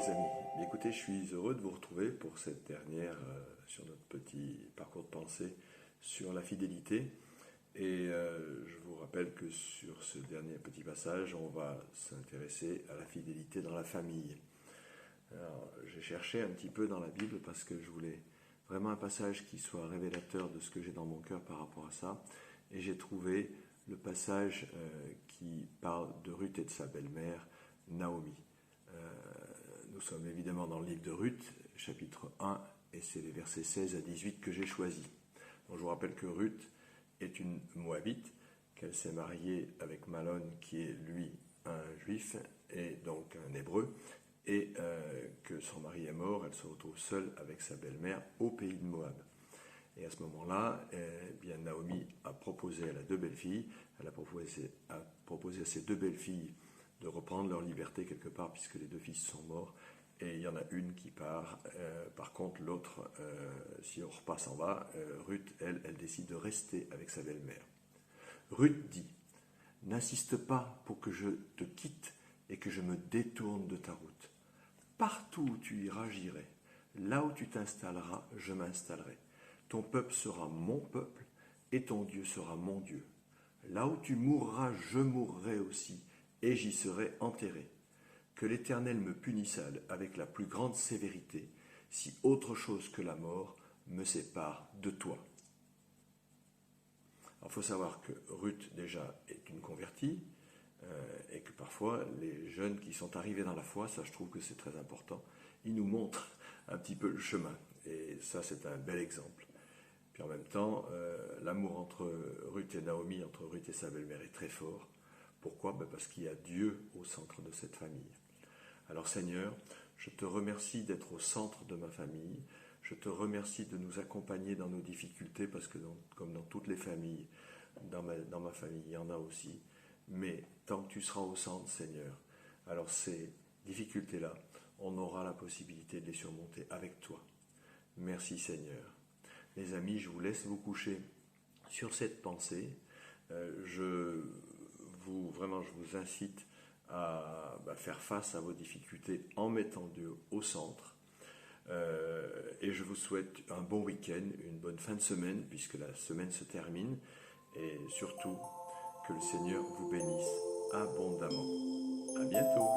les amis. Bien, écoutez, je suis heureux de vous retrouver pour cette dernière sur notre petit parcours de pensée sur la fidélité. Et je vous rappelle que sur ce dernier petit passage, on va s'intéresser à la fidélité dans la famille. Alors, j'ai cherché un petit peu dans la Bible parce que je voulais vraiment un passage qui soit révélateur de ce que j'ai dans mon cœur par rapport à ça. Et j'ai trouvé le passage qui parle de Ruth et de sa belle-mère, Naomi. Nous sommes évidemment dans le livre de Ruth, chapitre 1, et c'est les versets 16 à 18 que j'ai choisis. Donc, je vous rappelle que Ruth est une Moabite, qu'elle s'est mariée avec Malon, qui est lui un juif, et donc un hébreu, et que son mari est mort, elle se retrouve seule avec sa belle-mère au pays de Moab. Et à ce moment-là, bien Naomi a proposé, elle a deux belles-filles, elle a proposé à ses deux belles-filles de reprendre leur liberté quelque part, puisque les deux fils sont morts, et il y en a une qui part. Par contre, l'autre, si on repasse en bas, Ruth, elle décide de rester avec sa belle-mère. Ruth dit, « N'insiste pas pour que je te quitte et que je me détourne de ta route. Partout où tu iras, j'irai. Là où tu t'installeras, je m'installerai. Ton peuple sera mon peuple et ton Dieu sera mon Dieu. Là où tu mourras, je mourrai aussi, et j'y serai enterré. Que l'Éternel me punisse avec la plus grande sévérité, si autre chose que la mort me sépare de toi. » Alors, il faut savoir que Ruth, déjà, est une convertie, et que parfois, les jeunes qui sont arrivés dans la foi, ça je trouve que c'est très important, ils nous montrent un petit peu le chemin. Et ça, c'est un bel exemple. Puis en même temps, l'amour entre Ruth et Naomi, entre Ruth et sa belle-mère est très fort. Pourquoi ? Parce qu'il y a Dieu au centre de cette famille. Alors Seigneur, je te remercie d'être au centre de ma famille. Je te remercie de nous accompagner dans nos difficultés, parce que comme dans toutes les familles, dans ma famille, il y en a aussi. Mais tant que tu seras au centre, Seigneur, alors ces difficultés-là, on aura la possibilité de les surmonter avec toi. Merci Seigneur. Les amis, je vous laisse vous coucher sur cette pensée. Je vous incite à faire face à vos difficultés en mettant Dieu au centre. Et je vous souhaite un bon week-end, une bonne fin de semaine, puisque la semaine se termine. Et surtout, que le Seigneur vous bénisse abondamment. À bientôt.